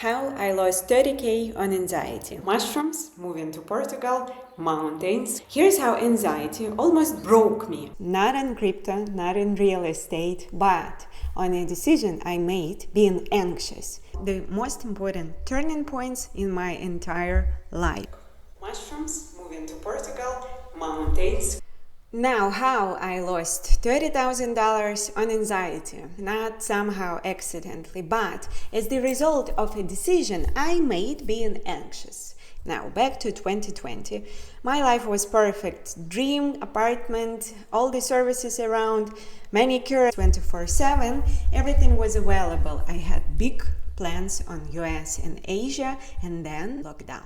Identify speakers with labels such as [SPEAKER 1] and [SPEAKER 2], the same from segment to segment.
[SPEAKER 1] How I lost 30k on anxiety. Mushrooms, moving to Portugal, mountains. Here's how anxiety almost broke me. Not in crypto, not in real estate, but on a decision I made being anxious. The most important turning points in my entire life. Mushrooms, moving to Portugal, mountains. Now, how I lost $30,000 on anxiety, not somehow accidentally, but as the result of a decision I made being anxious. Now, back to 2020, my life was perfect. Dream, apartment, all the services around, manicure 24/7, everything was available. I had big plans on US and Asia, and then lockdown.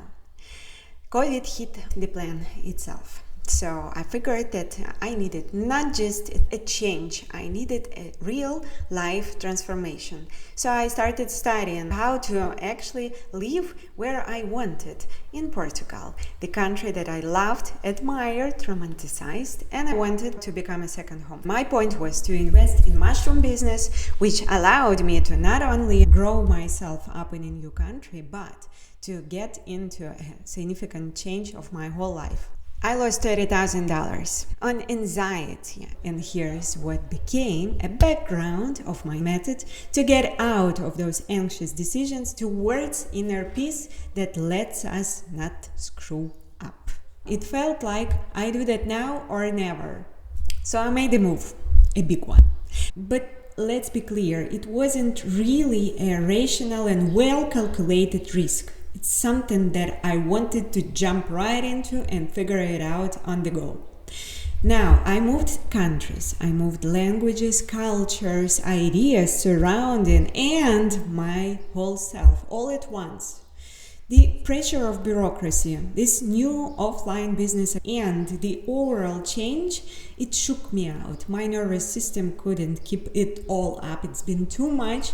[SPEAKER 1] COVID hit the plan itself. So I figured that I needed not just a change, I needed a real life transformation. So I started studying how to actually live where I wanted, in Portugal, the country that I loved, admired, romanticized, and I wanted to become a second home. My point was to invest in mushroom business, which allowed me to not only grow myself up in a new country, but to get into a significant change of my whole life. I lost $30,000 on anxiety, and here's what became a background of my method to get out of those anxious decisions towards inner peace that lets us not screw up. It felt like I do that now or never. So I made a move, a big one. But let's be clear, it wasn't really a rational and well-calculated risk. It's something that I wanted to jump right into and figure it out on the go. Now, I moved countries, I moved languages, cultures, ideas surrounding, and my whole self all at once. The pressure of bureaucracy, this new offline business, and the overall change, it shook me out. My nervous system couldn't keep it all up. It's been too much.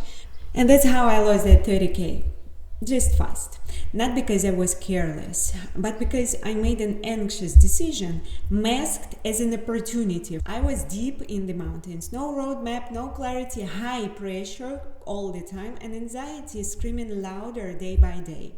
[SPEAKER 1] And that's how I lost that 30k. Just fast. Not because I was careless, but because I made an anxious decision masked as an opportunity. I was deep in the mountains, no roadmap, no clarity, high pressure all the time, and anxiety screaming louder day by day.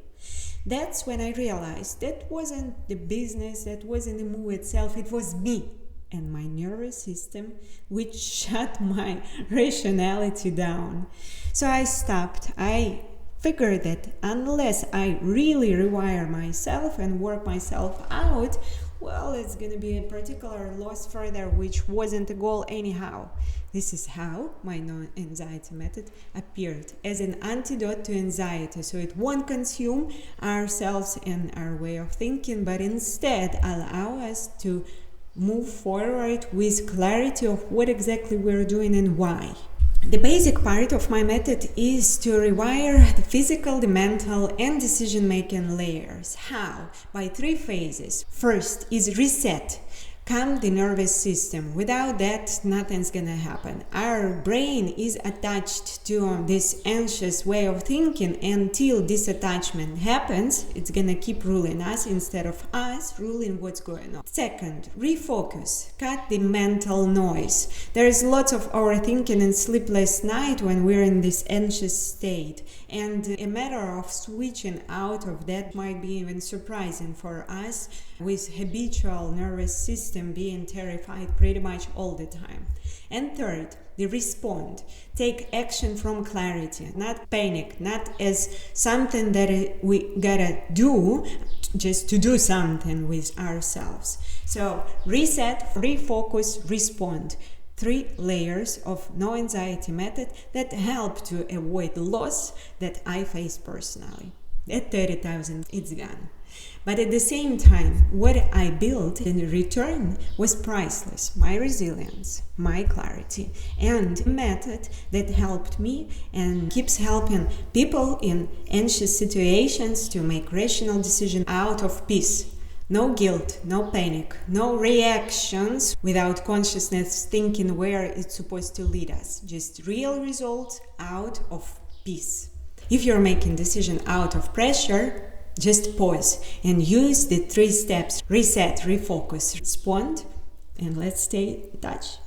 [SPEAKER 1] That's when I realized that wasn't the business, that wasn't the move itself, it was me and my nervous system, which shut my rationality down. So I stopped. I figured that unless I really rewire myself and work myself out, well, it's going to be a particular loss further, which wasn't the goal anyhow. This is how my non-anxiety method appeared as an antidote to anxiety, so it won't consume ourselves and our way of thinking, but instead allow us to move forward with clarity of what exactly we're doing and why. The basic part of my method is to rewire the physical, the mental, and decision-making layers. How? By 3 phases. First is reset. Calm the nervous system. Without that, nothing's gonna happen. Our brain is attached to this anxious way of thinking. Until this attachment happens, it's gonna keep ruling us instead of us ruling what's going on. Second, refocus. Cut the mental noise. There is lots of overthinking and sleepless night when we're in this anxious state. And a matter of switching out of that might be even surprising for us, with habitual nervous system being terrified pretty much all the time. And third, the respond. Take action from clarity, not panic, not as something that we gotta do just to do something with ourselves. So reset, refocus, respond. 3 layers of no anxiety method that help to avoid loss that I face personally. At 30,000, it's gone. But at the same time, what I built in return was priceless. My resilience, my clarity, and a method that helped me and keeps helping people in anxious situations to make rational decisions out of peace. No guilt, no panic, no reactions without consciousness thinking where it's supposed to lead us. Just real results out of peace. If you're making decision out of pressure, just pause and use the 3 steps: reset, refocus, respond, and let's stay in touch.